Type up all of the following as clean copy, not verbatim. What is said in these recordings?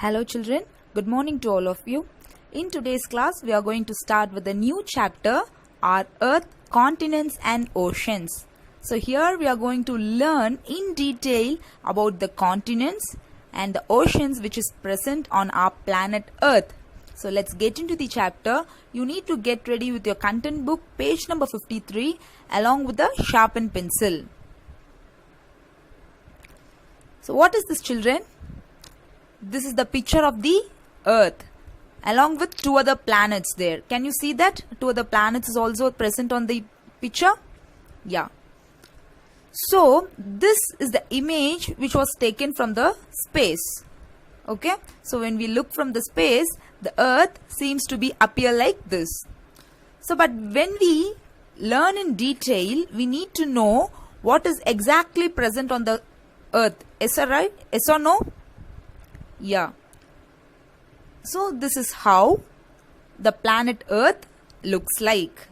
Hello children, good morning to all of you. In today's class, we are going to start with a new chapter, our Earth, continents and oceans. So here we are going to learn in detail about the continents and the oceans which is present on our planet Earth. So let's get into the chapter. You need to get ready with your content book, page number 53, along with a sharpened pencil. So what is this, children? This is the picture of the Earth along with two other planets there. Can you see that? Two other planets is also present on the picture. Yeah. So this is the image which was taken from the space. Okay. So when we look from the space, the Earth seems to be appear like this. So but when we learn in detail, we need to know what is exactly present on the Earth. Yes or right? Yes or no? Yeah. So this is how the planet Earth looks like.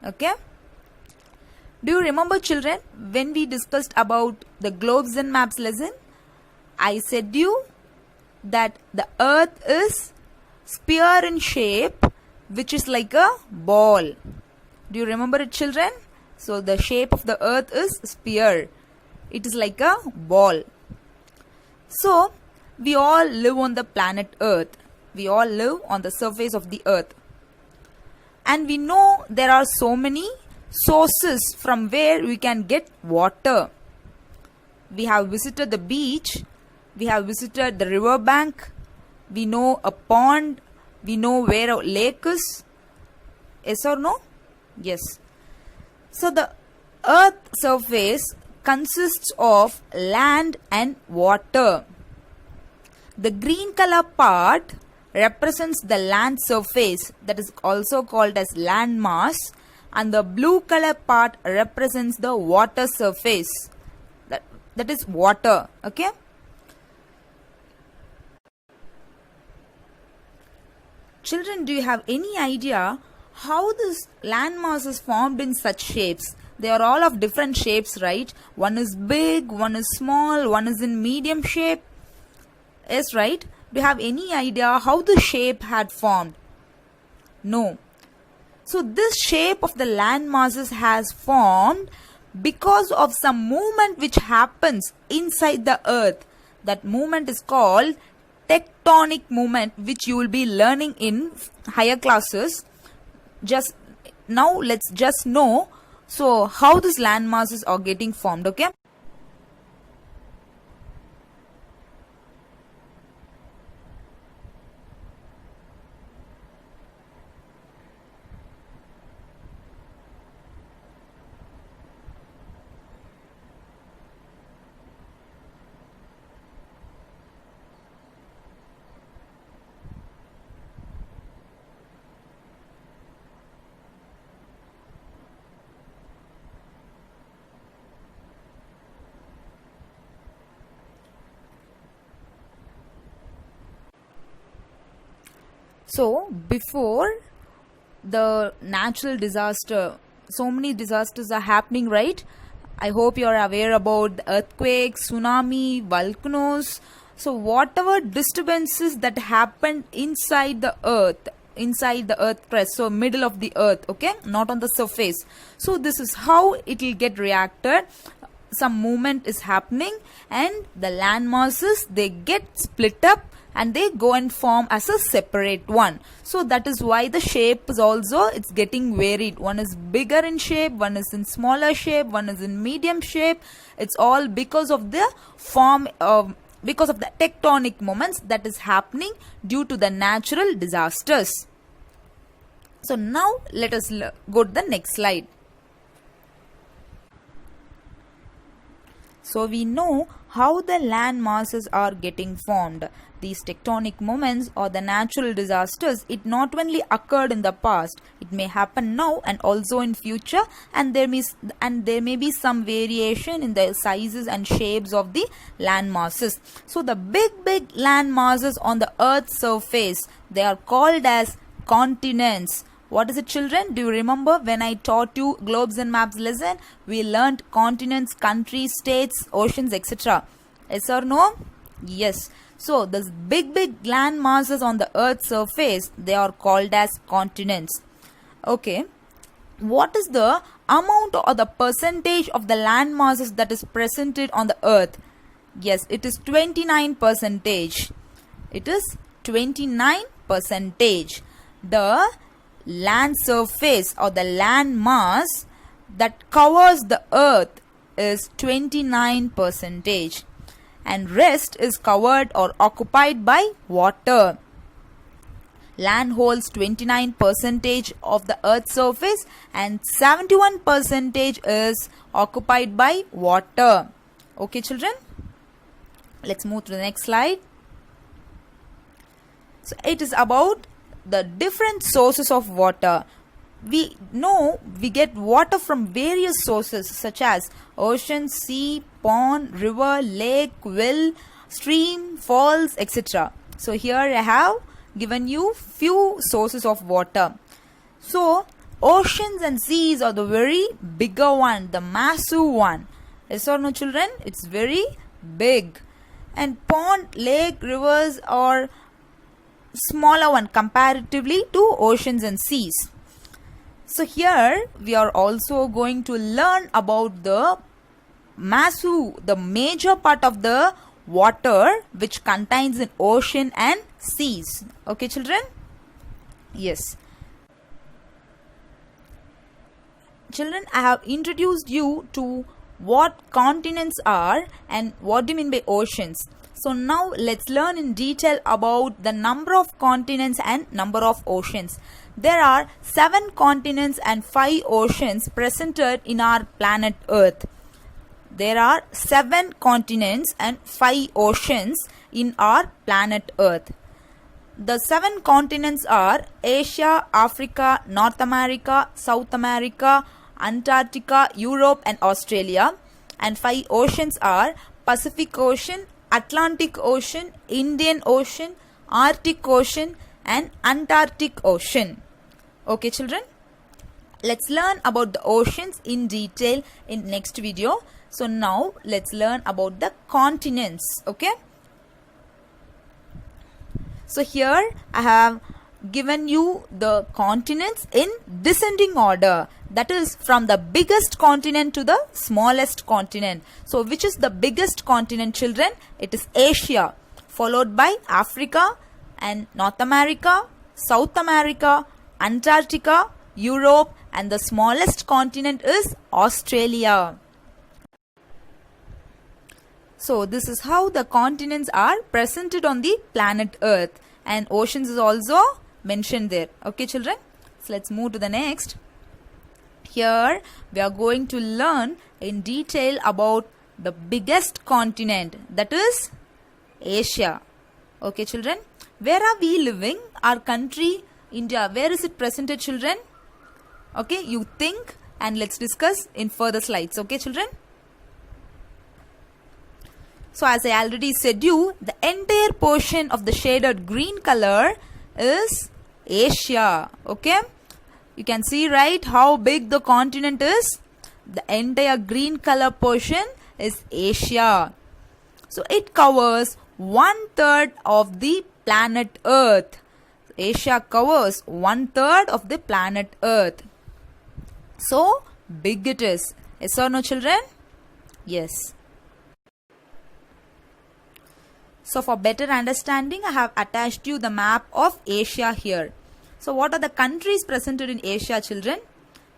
Okay. Do you remember, children, when we discussed about the globes and maps lesson? I said you that the Earth is sphere in shape, which is like a ball. Do you remember it, children? So the shape of the Earth is sphere. It is like a ball. So we all live on the planet Earth. We all live on the surface of the Earth. And we know there are so many sources from where we can get water. We have visited the beach. We have visited the river bank. We know a pond. We know where a lake is. Yes or no? Yes. So the Earth surface consists of land and water. The green color part represents the land surface, that is also called as land mass, and the blue color part represents the water surface, that is water. Okay. Children, do you have any idea how this land mass is formed in such shapes? They are all of different shapes, right? One is big, one is small, one is in medium shape. Yes, right? Do you have any idea how the shape had formed? No. So this shape of the land masses has formed because of some movement which happens inside the Earth. That movement is called tectonic movement, which you will be learning in higher classes. Just now let's just know so how these land masses are getting formed. Okay. So before the natural disaster, so many disasters are happening, right? I hope you are aware about the earthquakes, tsunami, volcanoes. So whatever disturbances that happened inside the earth crust, so middle of the earth, okay, not on the surface. So this is how it will get reacted. Some movement is happening and the land masses, they get split up and they go and form as a separate one. So that is why the shape is also, it's getting varied. One is bigger in shape, one is in smaller shape, one is in medium shape. It's all because of the because of the tectonic moments that is happening due to the natural disasters. So now let us go to the next slide. So we know how the land masses are getting formed. These tectonic moments or the natural disasters, it not only occurred in the past, it may happen now and also in future, and there may be some variation in the sizes and shapes of the land masses. So the big land masses on the Earth's surface, they are called as continents. What is it, children? Do you remember when I taught you globes and maps lesson? We learnt continents, countries, states, oceans, etc. Yes or no? Yes. So these big land masses on the Earth's surface, they are called as continents. Okay. What is the amount or the percentage of the land masses that is presented on the Earth? Yes, it is 29%. It is 29%. The land surface or the land mass that covers the Earth is 29%, and rest is covered or occupied by water. Land holds 29% of the Earth's surface and 71% is occupied by water. Okay, children? Let's move to the next slide. So it is about the different sources of water. We know we get water from various sources such as ocean, sea, pond, river, lake, well, stream, falls, etc. So here I have given you few sources of water. So oceans and seas are the very bigger one, the massive one. Yes or no, children? It's very big. And pond, lake, rivers are smaller one comparatively to oceans and seas. So here we are also going to learn about the major part of the water which contains in ocean and seas. Okay, children? Yes. Children, I have introduced you to what continents are and what do you mean by oceans. So now let's learn in detail about the number of continents and number of oceans. There are 7 continents and 5 oceans presented in our planet Earth. There are 7 continents and 5 oceans in our planet Earth. The 7 continents are Asia, Africa, North America, South America, Antarctica, Europe and Australia. And 5 oceans are Pacific Ocean, Atlantic Ocean, Indian Ocean, Arctic Ocean and Antarctic Ocean. Okay, children? Let's learn about the oceans in detail in next video. So now let's learn about the continents. Okay? So here I have given you the continents in descending order. That is from the biggest continent to the smallest continent. So which is the biggest continent, children? It is Asia, followed by Africa and North America, South America, Antarctica, Europe, and the smallest continent is Australia. So this is how the continents are presented on the planet Earth, and oceans is also mentioned there. Okay, children? So let's move to the next. Here we are going to learn in detail about the biggest continent, that is Asia. Okay, children? Where are we living? Our country, India. Where is it presented, children? Okay, you think and let's discuss in further slides. Okay, children? So as I already said you, the entire portion of the shaded green color is Asia. Okay? You can see, right, how big the continent is. The entire green color portion is Asia. So it covers 1/3 of the planet Earth. Asia covers 1/3 of the planet Earth. So big it is. Yes or no, children? Yes. So for better understanding, I have attached you the map of Asia here. So what are the countries presented in Asia, children?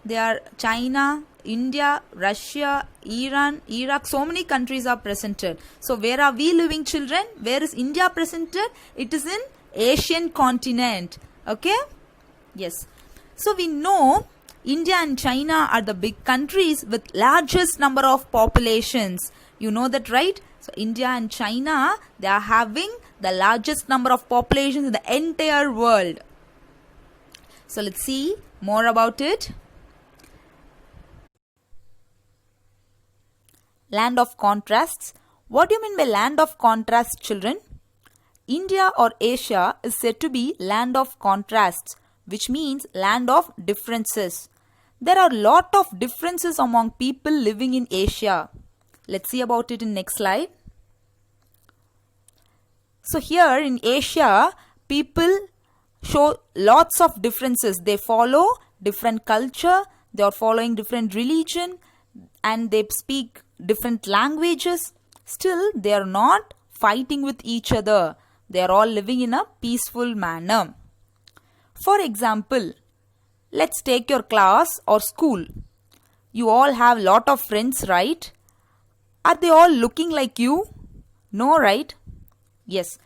They are China, India, Russia, Iran, Iraq. So many countries are presented. So where are we living, children? Where is India presented? It is in Asian continent. Okay? Yes. So we know India and China are the big countries with largest number of populations. You know that, right? So India and China, they are having the largest number of populations in the entire world. So let's see more about it. Land of contrasts. What do you mean by land of contrasts, children? India or Asia is said to be land of contrasts, which means land of differences. There are a lot of differences among people living in Asia. Let's see about it in next slide. So here in Asia, people show lots of differences. They follow different culture, they are following different religion, and they speak different languages. Still, they are not fighting with each other. They are all living in a peaceful manner. For example, let's take your class or school. You all have lot of friends, right? Are they all looking like you? No, right? Yes.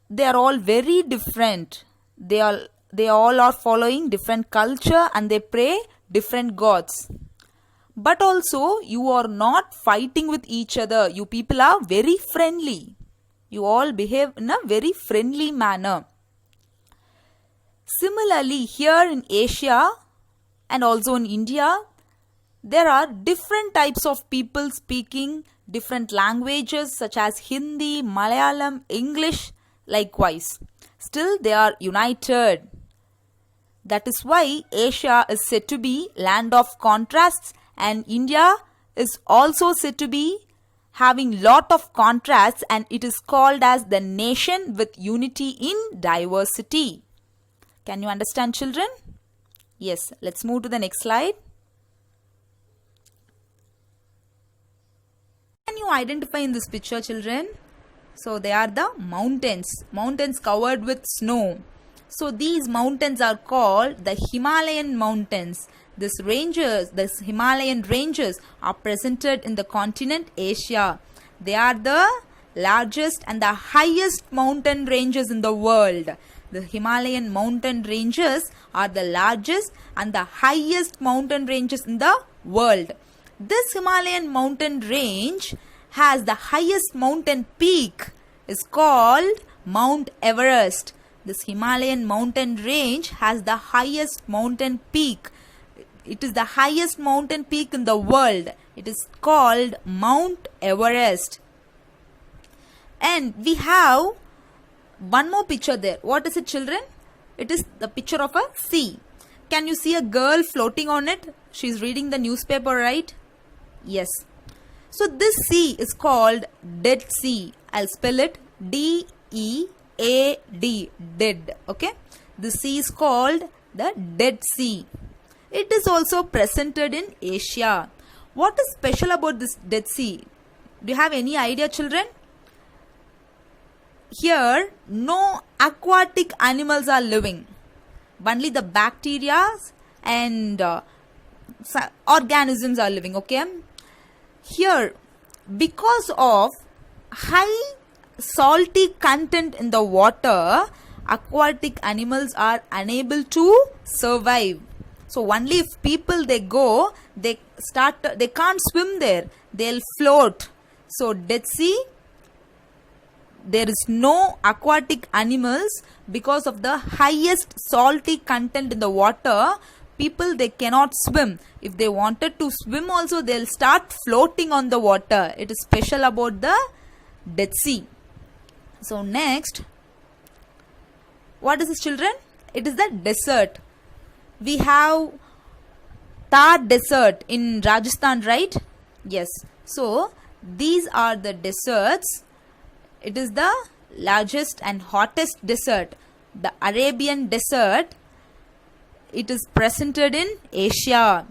They are all very different. They all are following different culture and they pray different gods. But also, you are not fighting with each other. You people are very friendly. You all behave in a very friendly manner. Similarly, here in Asia and also in India, there are different types of people speaking different languages such as Hindi, Malayalam, English, likewise. Still, they are united. That is why Asia is said to be land of contrasts and India is also said to be having lot of contrasts, and it is called as the nation with unity in diversity. Can you understand, children? Yes, let's move to the next slide. Can you identify in this picture, children? So they are the mountains covered with snow. So these mountains are called the Himalayan mountains. These Himalayan ranges are presented in the continent Asia. They are the largest and the highest mountain ranges in the world. The Himalayan mountain ranges are the largest and the highest mountain ranges in the world. This Himalayan mountain range has the highest mountain peak is called Mount Everest. This Himalayan mountain range has the highest mountain peak. It is the highest mountain peak in the world. It is called Mount Everest. And we have one more picture there. What is it, children? It is the picture of a sea. Can you see a girl floating on it? She is reading the newspaper, right? Yes. So this sea is called Dead Sea. I'll spell it D-E-A-D, dead. Okay. The sea is called the Dead Sea. It is also presented in Asia. What is special about this Dead Sea? Do you have any idea, children? Here, no aquatic animals are living. Only the bacteria and organisms are living. Okay. Here, because of high salty content in the water, aquatic animals are unable to survive. So only if people they go, they can't swim there. They'll float. So Dead Sea, there is no aquatic animals because of the highest salty content in the water. People they cannot swim. If they wanted to swim also, they'll start floating on the water. It is special about the Dead Sea. So next, what is this, children? It is the desert. We have Thar Desert in Rajasthan, right? Yes. So these are the deserts. It is the largest and hottest desert. The Arabian Desert, it is presented in Asia.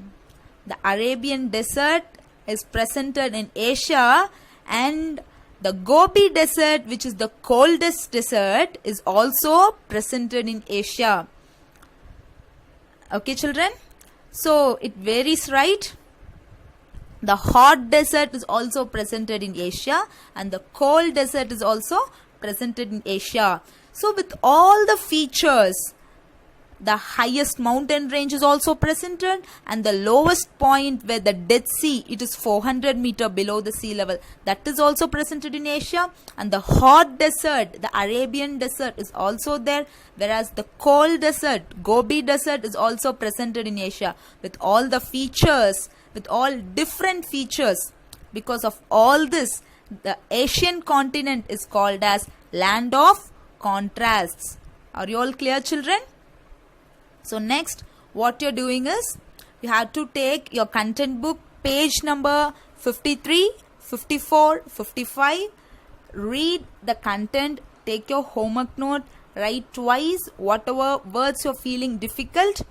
The Arabian Desert is presented in Asia, and the Gobi Desert, which is the coldest desert, is also presented in Asia. Okay, children? So it varies, right? The hot desert is also presented in Asia, and the cold desert is also presented in Asia. So with all the features, the highest mountain range is also presented, and the lowest point where the Dead Sea, it is 400 meter below the sea level, that is also presented in Asia. And the hot desert, the Arabian Desert, is also there, whereas the cold desert, Gobi Desert, is also presented in Asia with all the features, with all different features. Because of all this, the Asian continent is called as land of contrasts. Are you all clear, children? So next, what you're doing is, you have to take your content book, page number 53, 54, 55, read the content, take your homework note, write twice whatever words you're feeling difficult.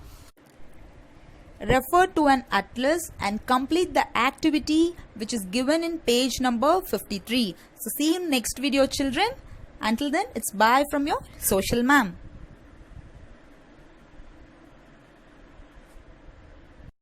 Refer to an atlas and complete the activity which is given in page number 53. So see you in next video, children. Until then, it's bye from your social ma'am.